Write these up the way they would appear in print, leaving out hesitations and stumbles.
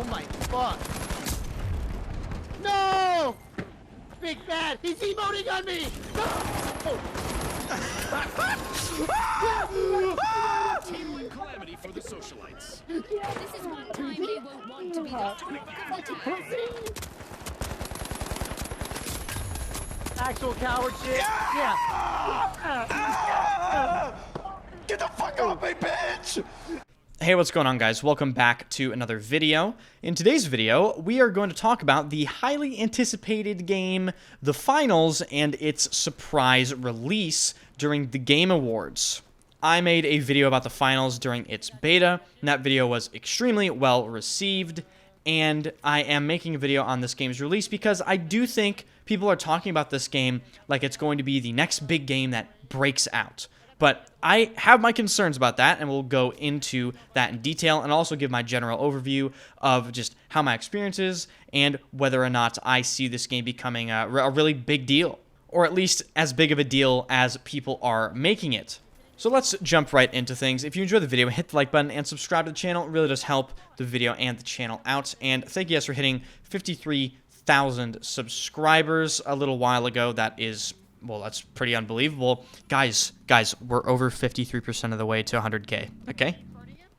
my fuck. No! Big Bad, he's emoting on me! No! Team win calamity for the socialites. This is one time they won't want to be the Actual coward shit. Get the fuck off me, bitch! Hey, what's going on, guys? Welcome back to another video. In today's video, we are going to talk about the highly anticipated game, The Finals, and its surprise release during the Game Awards. I made a video about The Finals during its beta, and that video was extremely well received, and I am making a video on this game's release because I do think people are talking about this game like it's going to be the next big game that breaks out. But I have my concerns about that, and we'll go into that in detail and also give my general overview of just how my experience is and whether or not I see this game becoming a really big deal, or at least as big of a deal as people are making it. So let's jump right into things. If you enjoyed the video, hit the like button and subscribe to the channel. It really does help the video and the channel out. And thank you guys for hitting 53,000 subscribers a little while ago. That is... well, that's pretty unbelievable. Guys, we're over 53% of the way to 100K, okay?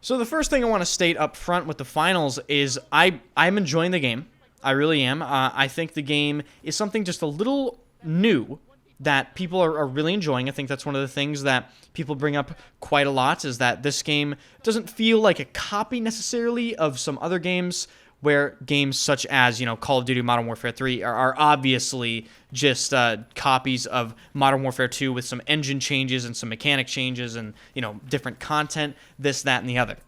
So the first thing I want to state up front with the finals is I'm enjoying the game. I really am. I think the game is something just a little new that people are really enjoying. I think that's one of the things that people bring up quite a lot, is that this game doesn't feel like a copy necessarily of some other games, where games such as, Call of Duty Modern Warfare 3 are obviously just copies of Modern Warfare 2 with some engine changes and some mechanic changes and, different content, this, that, and the other.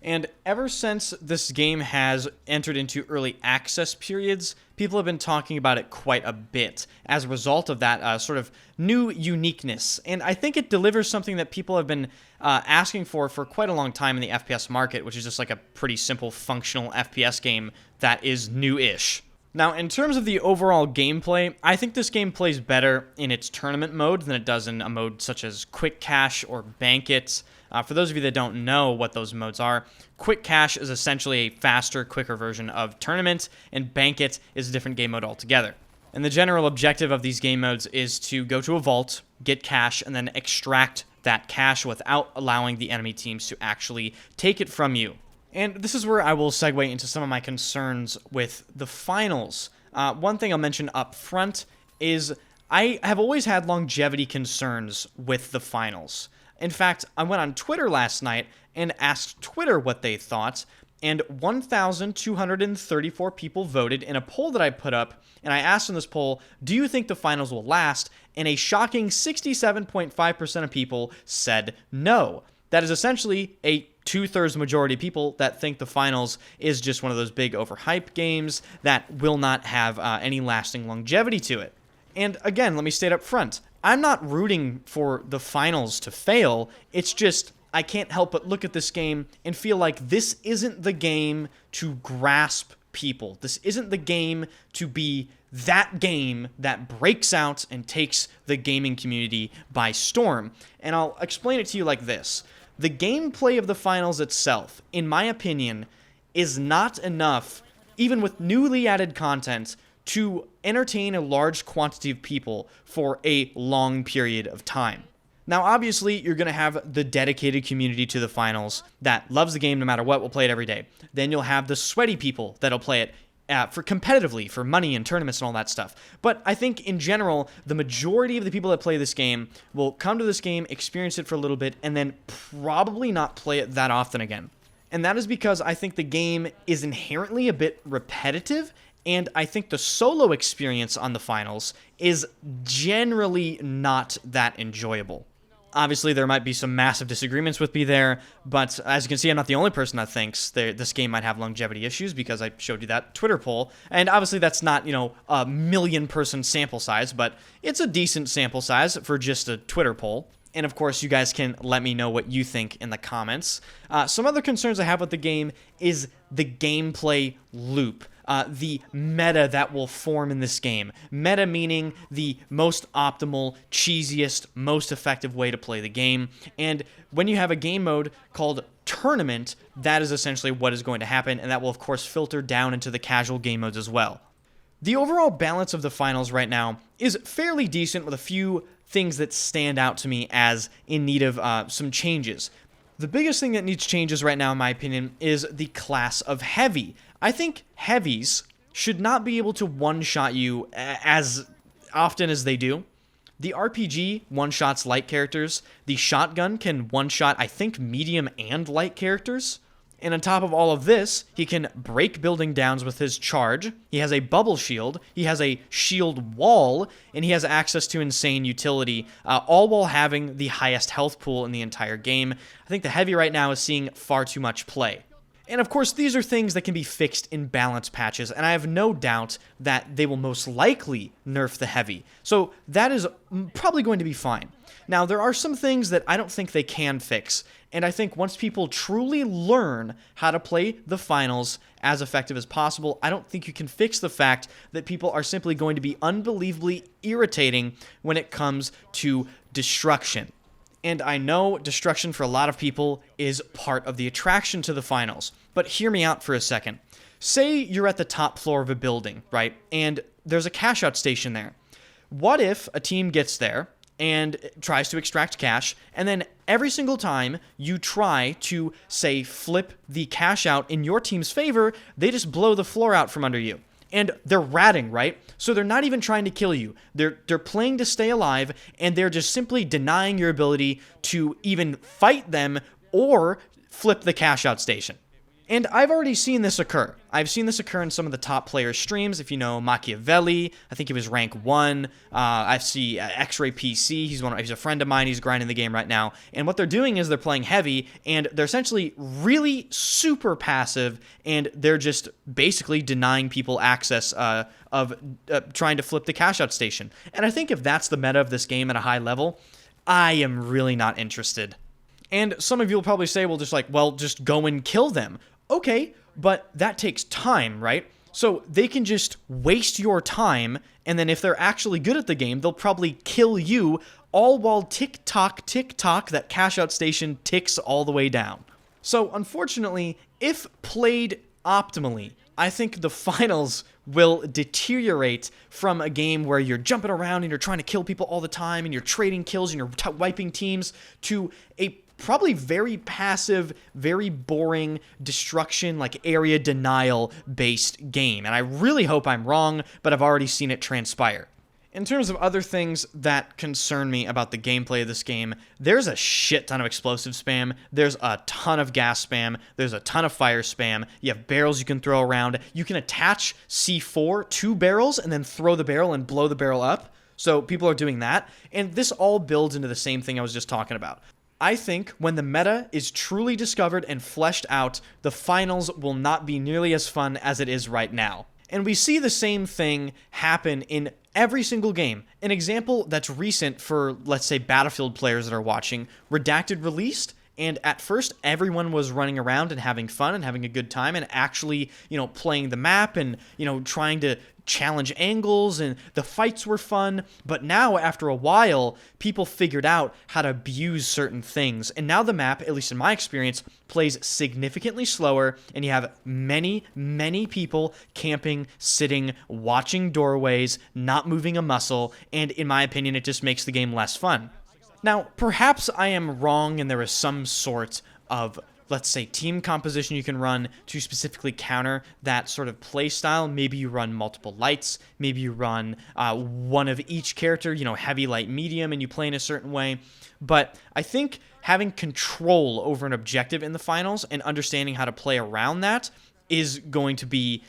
And ever since this game has entered into early access periods, people have been talking about it quite a bit as a result of that sort of new uniqueness. And I think it delivers something that people have been asking for quite a long time in the FPS market, which is just like a pretty simple functional FPS game that is new-ish. Now, in terms of the overall gameplay, I think this game plays better in its tournament mode than it does in a mode such as Quick Cache or Bank It. For those of you that don't know what those modes are, Quick Cache is essentially a faster, quicker version of Tournament, and Bank It is a different game mode altogether. And the general objective of these game modes is to go to a vault, get cash, and then extract that cash without allowing the enemy teams to actually take it from you. And this is where I will segue into some of my concerns with the finals. One thing I'll mention up front is I have always had longevity concerns with the finals. In fact, I went on Twitter last night and asked Twitter what they thought, and 1,234 people voted in a poll that I put up, and I asked in this poll, do you think the finals will last? And a shocking 67.5% of people said no. That is essentially a two-thirds majority of people that think the finals is just one of those big overhyped games that will not have any lasting longevity to it. And again, let me state up front, I'm not rooting for the finals to fail. It's just I can't help but look at this game and feel like this isn't the game to grasp people. This isn't the game to be that game that breaks out and takes the gaming community by storm. And I'll explain it to you like this. The gameplay of the finals itself, in my opinion, is not enough, even with newly added content, to entertain a large quantity of people for a long period of time. Now, obviously, you're going to have the dedicated community to the finals that loves the game no matter what, will play it every day. Then you'll have the sweaty people that'll play it for competitively, for money and tournaments and all that stuff. But I think, in general, the majority of the people that play this game will come to this game, experience it for a little bit, and then probably not play it that often again. And that is because I think the game is inherently a bit repetitive, and I think the solo experience on the finals is generally not that enjoyable. Obviously, there might be some massive disagreements with me there, but as you can see, I'm not the only person that thinks this game might have longevity issues, because I showed you that Twitter poll. And obviously, that's not, a million-person sample size, but it's a decent sample size for just a Twitter poll. And of course, you guys can let me know what you think in the comments. Some other concerns I have with the game is the gameplay loop. The meta that will form in this game. Meta meaning the most optimal, cheesiest, most effective way to play the game. And when you have a game mode called tournament, that is essentially what is going to happen, and that will of course filter down into the casual game modes as well. The overall balance of the finals right now is fairly decent, with a few things that stand out to me as in need of some changes. The biggest thing that needs changes right now, in my opinion, is the class of heavy. I think heavies should not be able to one-shot you as often as they do. The RPG one-shots light characters. The shotgun can one-shot, I think, medium and light characters. And on top of all of this, he can break building downs with his charge. He has a bubble shield. He has a shield wall. And he has access to insane utility, all while having the highest health pool in the entire game. I think the heavy right now is seeing far too much play. And of course, these are things that can be fixed in balance patches, and I have no doubt that they will most likely nerf the heavy. So that is probably going to be fine. Now, there are some things that I don't think they can fix, and I think once people truly learn how to play the finals as effective as possible, I don't think you can fix the fact that people are simply going to be unbelievably irritating when it comes to destruction. And I know destruction for a lot of people is part of the attraction to the finals, but hear me out for a second. Say you're at the top floor of a building, right? And there's a cash out station there. What if a team gets there and tries to extract cash, and then every single time you try to, say, flip the cash out in your team's favor, they just blow the floor out from under you? And they're ratting, right? So they're not even trying to kill you. They're playing to stay alive, and they're just simply denying your ability to even fight them or flip the cash out station. And I've already seen this occur. I've seen this occur in some of the top players' streams. If you know Machiavelli, I think he was rank 1. I see X-Ray PC. He's a friend of mine. He's grinding the game right now. And what they're doing is they're playing heavy, and they're essentially really super passive, and they're just basically denying people access of trying to flip the cash out station. And I think if that's the meta of this game at a high level, I am really not interested. And some of you will probably say, well, just go and kill them. Okay, but that takes time, right? So they can just waste your time, and then if they're actually good at the game, they'll probably kill you, all while tick-tock, that cash out station ticks all the way down. So unfortunately, if played optimally, I think the finals will deteriorate from a game where you're jumping around and you're trying to kill people all the time and you're trading kills and you're wiping teams to a probably very passive, very boring destruction, like area denial based game. And I really hope I'm wrong, but I've already seen it transpire. In terms of other things that concern me about the gameplay of this game, there's a shit ton of explosive spam, there's a ton of gas spam, there's a ton of fire spam, you have barrels you can throw around, you can attach C4 to barrels and then throw the barrel and blow the barrel up, so people are doing that, and this all builds into the same thing I was just talking about. I think when the meta is truly discovered and fleshed out, the finals will not be nearly as fun as it is right now. And we see the same thing happen in every single game. An example that's recent for, let's say, Battlefield players that are watching, Redacted released, and at first everyone was running around and having fun and having a good time and actually, playing the map and, trying to challenge angles, and the fights were fun. But now, after a while, people figured out how to abuse certain things, and now the map, at least in my experience, plays significantly slower, and you have many people camping, sitting, watching doorways, not moving a muscle, and in my opinion, it just makes the game less fun. Now, perhaps I am wrong and there is some sort of, let's say, team composition you can run to specifically counter that sort of play style. Maybe you run multiple lights, maybe you run one of each character, heavy, light, medium, and you play in a certain way. But I think having control over an objective in the finals and understanding how to play around that is going to be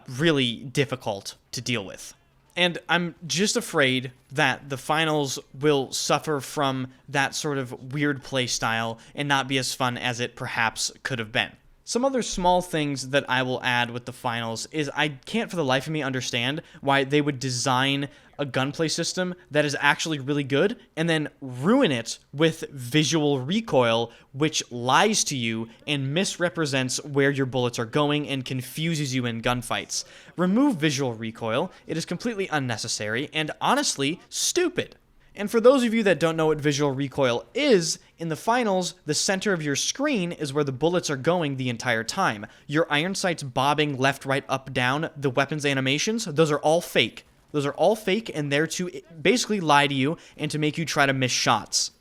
really difficult to deal with. And I'm just afraid that the finals will suffer from that sort of weird play style and not be as fun as it perhaps could have been. Some other small things that I will add with the finals is I can't for the life of me understand why they would design a gunplay system that is actually really good and then ruin it with visual recoil, which lies to you and misrepresents where your bullets are going and confuses you in gunfights. Remove visual recoil. It is completely unnecessary and honestly stupid. And for those of you that don't know what visual recoil is, in the finals, the center of your screen is where the bullets are going the entire time. Your iron sights bobbing left, right, up, down, the weapons animations, those are all fake. Those are all fake and there to basically lie to you and to make you try to miss shots.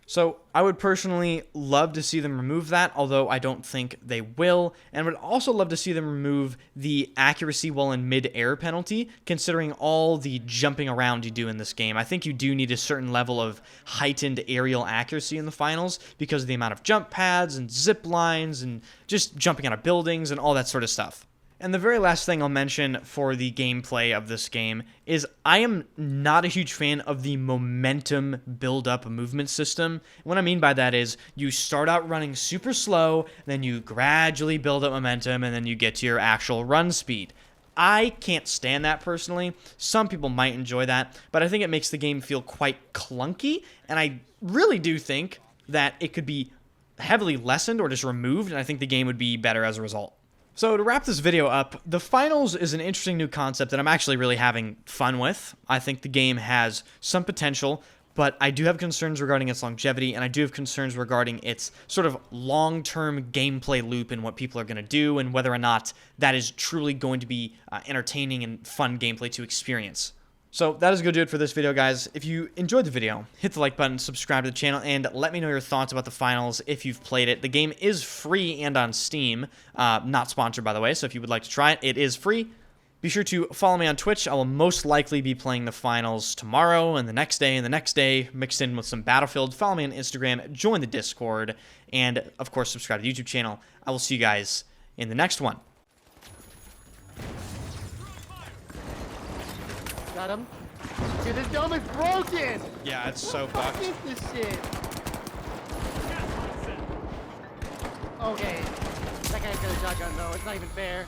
So I would personally love to see them remove that, although I don't think they will, and would also love to see them remove the accuracy while in mid-air penalty, considering all the jumping around you do in this game. I think you do need a certain level of heightened aerial accuracy in the finals because of the amount of jump pads and zip lines and just jumping out of buildings and all that sort of stuff. And the very last thing I'll mention for the gameplay of this game is I am not a huge fan of the momentum build-up movement system. What I mean by that is you start out running super slow, then you gradually build up momentum, and then you get to your actual run speed. I can't stand that personally. Some people might enjoy that, but I think it makes the game feel quite clunky, and I really do think that it could be heavily lessened or just removed, and I think the game would be better as a result. So to wrap this video up, the finals is an interesting new concept that I'm actually really having fun with. I think the game has some potential, but I do have concerns regarding its longevity, and I do have concerns regarding its sort of long-term gameplay loop and what people are going to do, and whether or not that is truly going to be entertaining and fun gameplay to experience. So that is going to do it for this video, guys. If you enjoyed the video, hit the like button, subscribe to the channel, and let me know your thoughts about the finals if you've played it. The game is free and on Steam. Not sponsored, by the way, so if you would like to try it, it is free. Be sure to follow me on Twitch. I will most likely be playing the finals tomorrow and the next day, mixed in with some Battlefield. Follow me on Instagram, join the Discord, and, of course, subscribe to the YouTube channel. I will see you guys in the next one. Got him. Dude, this dome is broken! Yeah, it's so What fucked. is this shit? Okay. That guy's got a shotgun though, it's not even fair.